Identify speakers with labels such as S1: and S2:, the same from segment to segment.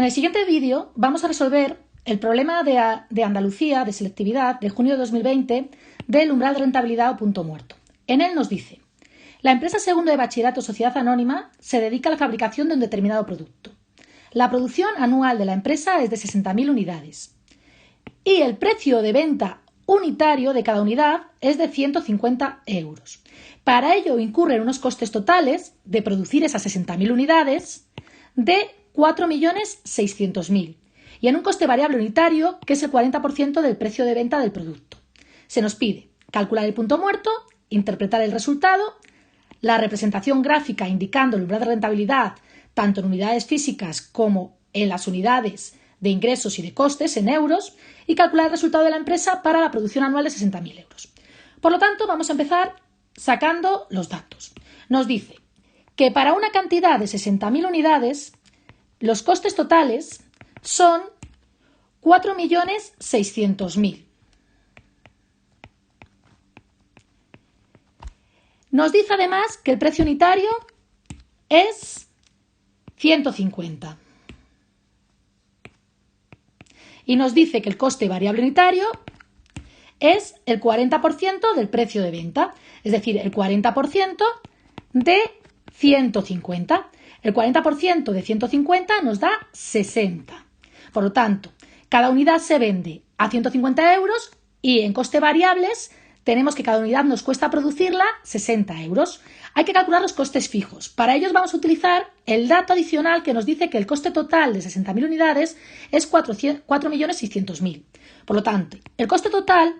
S1: En el siguiente vídeo vamos a resolver el problema de Andalucía de selectividad de junio de 2020 del umbral de rentabilidad o punto muerto. En él nos dice: la empresa segundo de bachillerato Sociedad Anónima se dedica a la fabricación de un determinado producto. La producción anual de la empresa es de 60.000 unidades y el precio de venta unitario de cada unidad es de 150 euros. Para ello incurren unos costes totales de producir esas 60.000 unidades de 4.600.000 y en un coste variable unitario que es el 40% del precio de venta del producto. Se nos pide calcular el punto muerto, interpretar el resultado, la representación gráfica indicando el umbral de rentabilidad tanto en unidades físicas como en las unidades de ingresos y de costes en euros y calcular el resultado de la empresa para la producción anual de 60.000 euros. Por lo tanto, vamos a empezar sacando los datos. Nos dice que para una cantidad de 60.000 unidades los costes totales son 4.600.000. Nos dice además que el precio unitario es 150. Y nos dice que el coste variable unitario es el 40% del precio de venta, es decir, el 40% de 150. El 40% de 150 nos da 60. Por lo tanto, cada unidad se vende a 150 euros y en coste variables tenemos que cada unidad nos cuesta producirla 60 euros. Hay que calcular los costes fijos. Para ellos vamos a utilizar el dato adicional que nos dice que el coste total de 60.000 unidades es 4.600.000. Por lo tanto, el coste total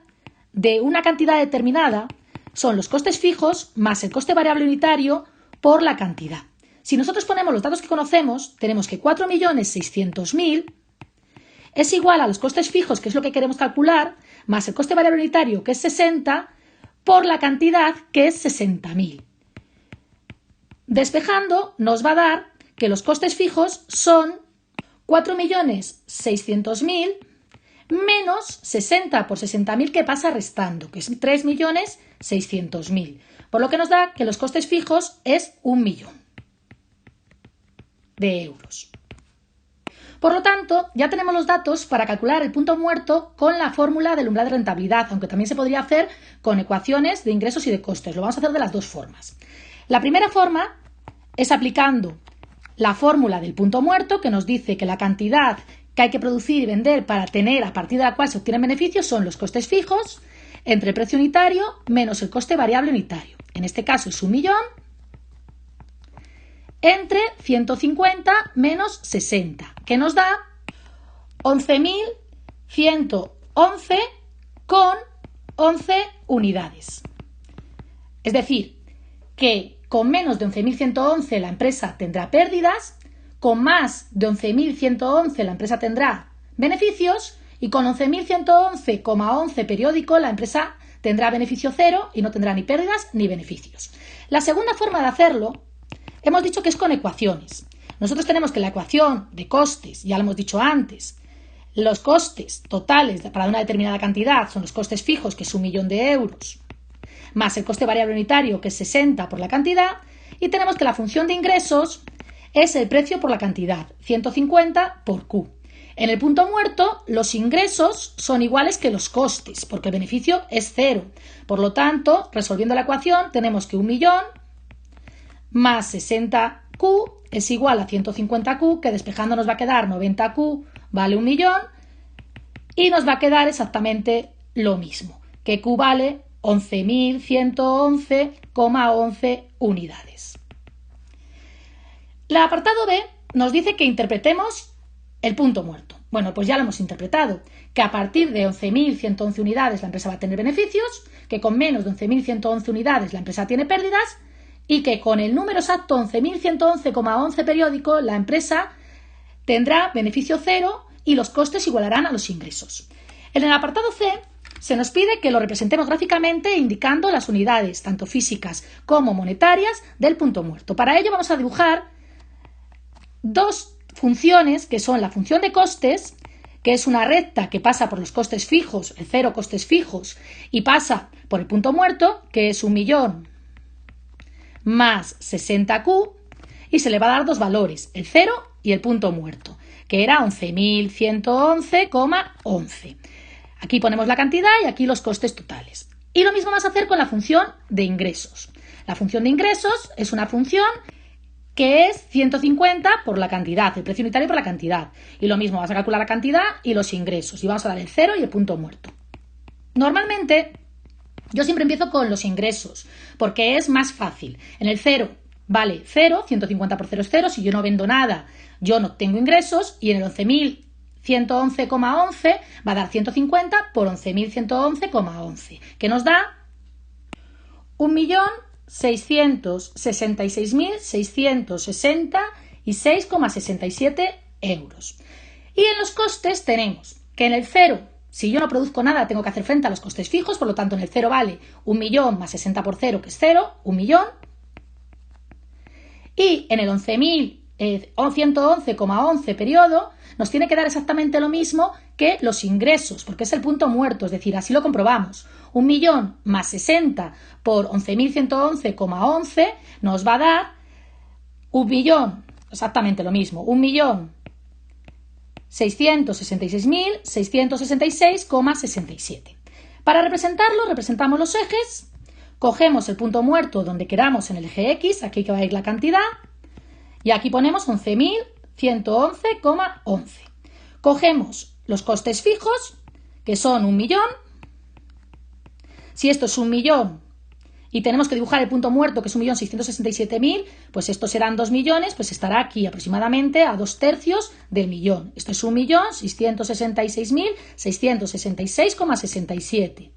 S1: de una cantidad determinada son los costes fijos más el coste variable unitario por la cantidad. Si nosotros ponemos los datos que conocemos, tenemos que 4.600.000 es igual a los costes fijos, que es lo que queremos calcular, más el coste variable unitario, que es 60, por la cantidad, que es 60.000. Despejando, nos va a dar que los costes fijos son 4.600.000 menos 60 por 60.000 que pasa restando, que es 3.600.000. Por lo que nos da que los costes fijos es 1.000.000 de euros. Por lo tanto, ya tenemos los datos para calcular el punto muerto con la fórmula del umbral de rentabilidad, aunque también se podría hacer con ecuaciones de ingresos y de costes. Lo vamos a hacer de las dos formas. La primera forma es aplicando la fórmula del punto muerto, que nos dice que la cantidad que hay que producir y vender para tener a partir de la cual se obtienen beneficios son los costes fijos entre el precio unitario menos el coste variable unitario. En este caso es 1.000.000 entre 150 menos 60, que nos da 11.111 con 11 unidades. Es decir, que con menos de 11.111 la empresa tendrá pérdidas, con más de 11.111 la empresa tendrá beneficios y con 11.111,11 periódico la empresa tendrá beneficio cero y no tendrá ni pérdidas ni beneficios. La segunda forma de hacerlo hemos dicho que es con ecuaciones. Nosotros tenemos que la ecuación de costes, ya lo hemos dicho antes, los costes totales para una determinada cantidad son los costes fijos, que es 1.000.000 de euros, más el coste variable unitario, que es 60 por la cantidad, y tenemos que la función de ingresos es el precio por la cantidad, 150 por Q. En el punto muerto, los ingresos son iguales que los costes, porque el beneficio es cero. Por lo tanto, resolviendo la ecuación, tenemos que 1.000.000 más 60Q es igual a 150Q, que despejando nos va a quedar 90Q vale 1.000.000 y nos va a quedar exactamente lo mismo, que Q vale 11.111,11 unidades. El apartado B nos dice que interpretemos el punto muerto. Bueno, pues ya lo hemos interpretado, que a partir de 11.111 unidades la empresa va a tener beneficios, que con menos de 11.111 unidades la empresa tiene pérdidas y que con el número exacto 11.111,11 periódico la empresa tendrá beneficio cero y los costes igualarán a los ingresos. En el apartado C se nos pide que lo representemos gráficamente indicando las unidades, tanto físicas como monetarias, del punto muerto. Para ello vamos a dibujar dos funciones, que son la función de costes, que es una recta que pasa por los costes fijos, el cero costes fijos, y pasa por el punto muerto, que es 1.000.000 más 60Q, y se le va a dar dos valores, el 0 y el punto muerto, que era 11.111,11. Aquí ponemos la cantidad y aquí los costes totales. Y lo mismo vas a hacer con la función de ingresos. La función de ingresos es una función que es 150 por la cantidad, el precio unitario por la cantidad. Y lo mismo, vas a calcular la cantidad y los ingresos. Y vamos a dar el 0 y el punto muerto. Normalmente, yo siempre empiezo con los ingresos, porque es más fácil. En el 0 vale 0, 150 por 0 es 0. Si yo no vendo nada, yo no tengo ingresos. Y en el 11.111,11 va a dar 150 por 11.111,11, que nos da 1.666.666,67 euros. Y en los costes tenemos que en el 0, si yo no produzco nada, tengo que hacer frente a los costes fijos, por lo tanto en el 0 vale 1.000.000 más 60 por 0, que es 0, 1.000.000. Y en el 11.111,11 periodo nos tiene que dar exactamente lo mismo que los ingresos, porque es el punto muerto, es decir, así lo comprobamos. 1.000.000 más 60 por 11.111,11 nos va a dar 1.000.000, exactamente lo mismo, 1.666.666,67. Para representarlo, representamos los ejes, cogemos el punto muerto donde queramos en el eje X, aquí que va a ir la cantidad, y aquí ponemos 11.111,11. Cogemos los costes fijos, que son 1.000.000. Si esto es 1.000.000 y tenemos que dibujar el punto muerto, que es 1.667.000, pues estos serán 2 millones, pues estará aquí aproximadamente a 2/3 del millón. Esto es 1.666.666,67.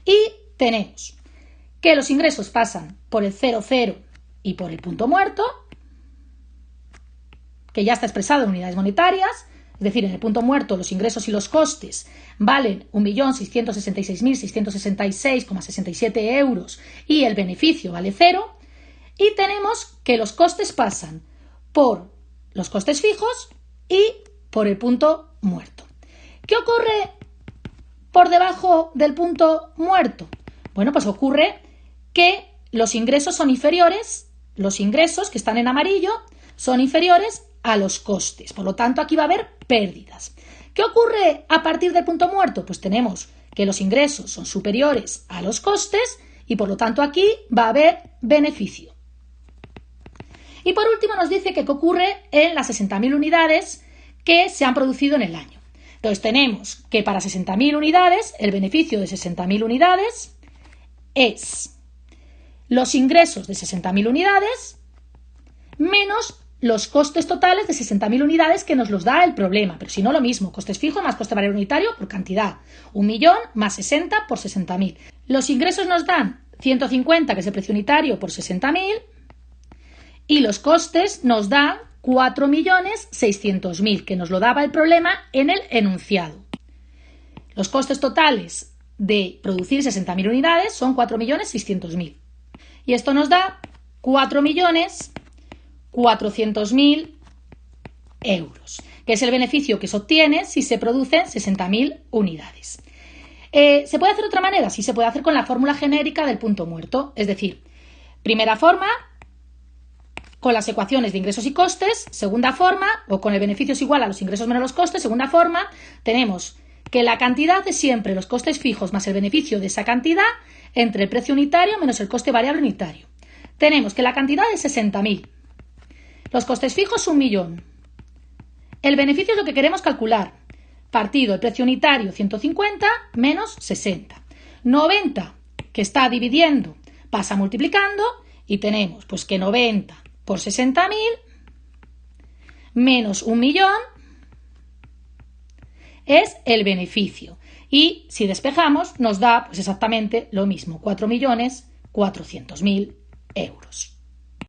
S1: Y tenemos que los ingresos pasan por el 00 y por el punto muerto, que ya está expresado en unidades monetarias, es decir, en el punto muerto los ingresos y los costes valen 1.666.666,67 euros y el beneficio vale 0. Y tenemos que los costes pasan por los costes fijos y por el punto muerto. ¿Qué ocurre por debajo del punto muerto? Bueno, pues ocurre que los ingresos son inferiores, los ingresos que están en amarillo son inferiores a los costes. Por lo tanto, aquí va a haber pérdidas. ¿Qué ocurre a partir del punto muerto? Pues tenemos que los ingresos son superiores a los costes y por lo tanto aquí va a haber beneficio. Y por último nos dice que qué ocurre en las 60.000 unidades que se han producido en el año. Entonces tenemos que para 60.000 unidades, el beneficio de 60.000 unidades es los ingresos de 60.000 unidades menos los costes totales de 60.000 unidades que nos los da el problema, pero si no lo mismo, costes fijos más coste variable unitario por cantidad, 1.000.000 más 60 por 60.000. Los ingresos nos dan 150, que es el precio unitario, por 60.000, y los costes nos dan 4.600.000, que nos lo daba el problema en el enunciado. Los costes totales de producir 60.000 unidades son 4.600.000, y esto nos da 4.400.000 euros, que es el beneficio que se obtiene si se producen 60.000 unidades. ¿Se puede hacer de otra manera? Sí, se puede hacer con la fórmula genérica del punto muerto, es decir, primera forma, con las ecuaciones de ingresos y costes, segunda forma, o con el beneficio es igual a los ingresos menos los costes, segunda forma, tenemos que la cantidad de siempre los costes fijos más el beneficio de esa cantidad entre el precio unitario menos el coste variable unitario. Tenemos que la cantidad es 60.000. Los costes fijos 1.000.000. El beneficio es lo que queremos calcular. Partido el precio unitario 150 menos 60. 90 que está dividiendo pasa multiplicando y tenemos pues que 90 por 60.000 menos 1.000.000 es el beneficio. Y si despejamos nos da pues exactamente lo mismo, 4.400.000 euros.